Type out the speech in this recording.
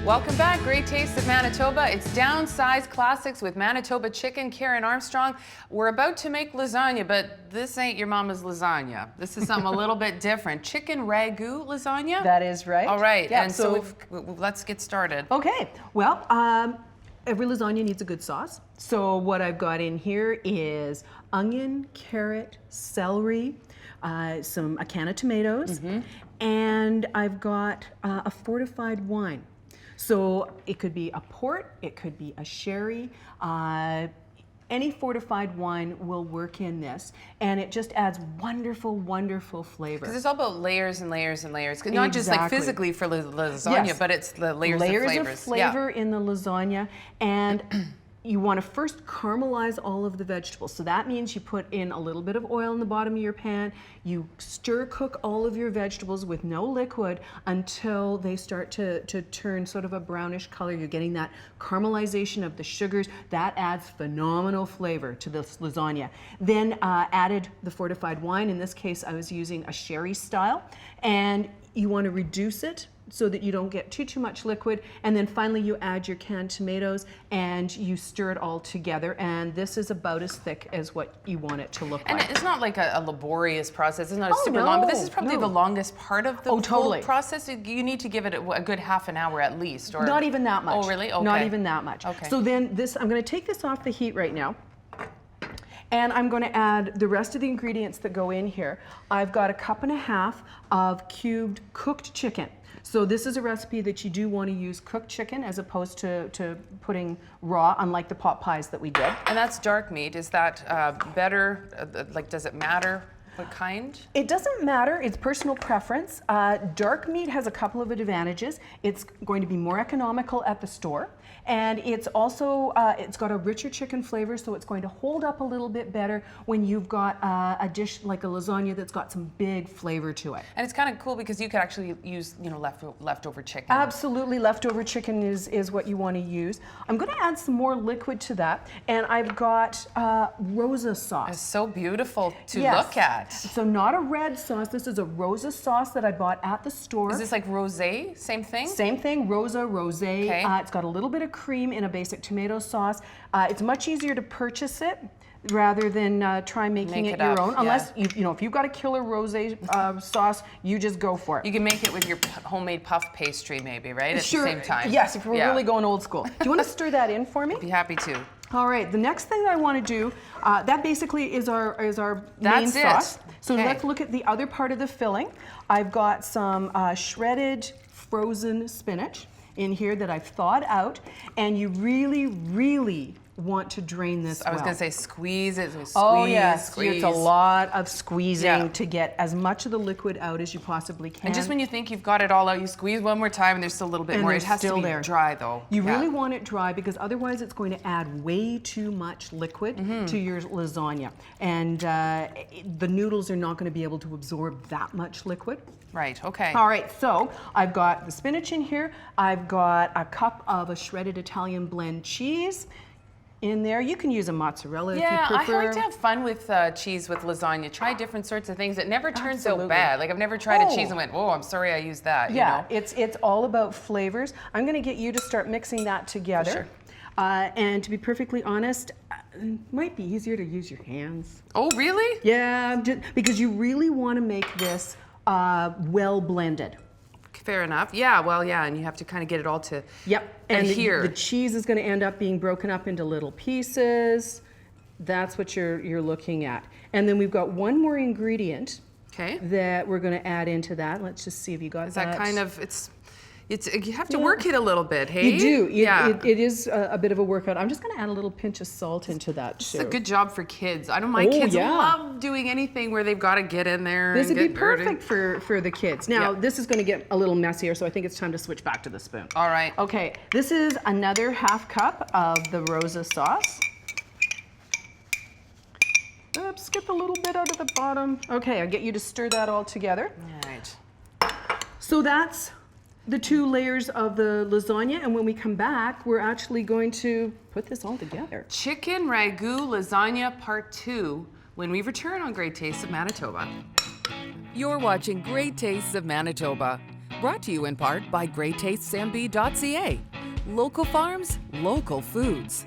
Welcome back, Great Taste of Manitoba. It's Downsized Classics with Manitoba Chicken, Karen Armstrong. We're about to make lasagna, but this ain't your mama's lasagna. This is something a little bit different. Chicken ragout lasagna? That is right. All right, yeah, and so let's get started. Okay, well, every lasagna needs a good sauce. So what I've got in here is onion, carrot, celery, a can of tomatoes, and I've got a fortified wine. So it could be a port, it could be a sherry, any fortified wine will work in this, and it just adds wonderful, wonderful flavor. Because it's all about layers and layers and layers. Not just like physically for lasagna, yes, but it's the layers of flavors. Layers of flavor in the lasagna, and you want to first caramelize all of the vegetables. So that means you put in a little bit of oil in the bottom of your pan, you stir cook all of your vegetables with no liquid until they start to turn sort of a brownish color. You're getting that caramelization of the sugars. That adds phenomenal flavor to this lasagna. Then added the fortified wine. In this case, I was using a sherry style. And you want to reduce it so that you don't get too much liquid, and then finally you add your canned tomatoes and you stir it all together, and this is about as thick as what you want it to look like. And it's not like a laborious process, it's not super long, but this is probably the longest part of the whole process. You need to give it a good half an hour at least. Or not even that much. Oh really? Okay. Not even that much. Okay. So then I'm going to take this off the heat right now. And I'm going to add the rest of the ingredients that go in here. I've got 1.5 cups of cubed cooked chicken. So this is a recipe that you do want to use cooked chicken as opposed to putting raw, unlike the pot pies that we did. And that's dark meat. Is that better? Like, does it matter what kind? It doesn't matter. It's personal preference. Dark meat has a couple of advantages. It's going to be more economical at the store. And it's also, it's got a richer chicken flavor, so it's going to hold up a little bit better when you've got a dish like a lasagna that's got some big flavor to it. And it's kind of cool because you could actually use, leftover chicken. Absolutely, leftover chicken is what you want to use. I'm going to add some more liquid to that, and I've got Rosa sauce. It's so beautiful to look at. So not a red sauce, this is a Rosa sauce that I bought at the store. Is this like rosé, same thing? Same thing, Rosa, rosé. Okay. It's got a little bit of cream in a basic tomato sauce. It's much easier to purchase it rather than try making it your own. Unless, if you've got a killer rosé sauce, you just go for it. You can make it with your homemade puff pastry maybe, right? At the same time. Yes, if we're really going old school. Do you want to stir that in for me? I'd be happy to. All right, the next thing that I want to do, that basically is our main sauce. So let's look at the other part of the filling. I've got some shredded frozen spinach in here that I've thawed out, and you really, really want to drain this I was going to say squeeze it. Squeeze, squeeze. It's a lot of squeezing to get as much of the liquid out as you possibly can. And just when you think you've got it all out, you squeeze one more time and there's still a little bit more. It has to be dry though. You really want it dry because otherwise it's going to add way too much liquid to your lasagna. And the noodles are not going to be able to absorb that much liquid. Right, okay. All right, so I've got the spinach in here. I've got 1 cup of a shredded Italian blend cheese in there. You can use a mozzarella if you prefer. I like to have fun with cheese with lasagna. Try different sorts of things. It never turns out bad. Like I've never tried a cheese and went, oh, I'm sorry I used that. Yeah, it's all about flavors. I'm going to get you to start mixing that together. Sure. And to be perfectly honest, it might be easier to use your hands. Oh, really? Yeah, because you really want to make this well blended. Fair enough. Yeah, well, yeah, and you have to kind of get it all to adhere. And the cheese is going to end up being broken up into little pieces. That's what you're looking at. And then we've got one more ingredient that we're going to add into that. Let's just see if you got that. Is that kind of, you have to work it a little bit, hey? You do. It is a bit of a workout. I'm just going to add a little pinch of salt into that too. It's a good job for kids. I know my kids love doing anything where they've got to get in there. This would be perfect for the kids. Now, this is going to get a little messier, so I think it's time to switch back to the spoon. All right. Okay, this is another 1/2 cup of the Rosa sauce. Oops, get the little bit out of the bottom. Okay, I'll get you to stir that all together. All right. So that's the 2 layers of the lasagna, and when we come back, we're actually going to put this all together. Chicken ragout lasagna part 2 when we return on Great Tastes of Manitoba. You're watching Great Tastes of Manitoba. Brought to you in part by GreatTastesMB.ca. Local farms, local foods.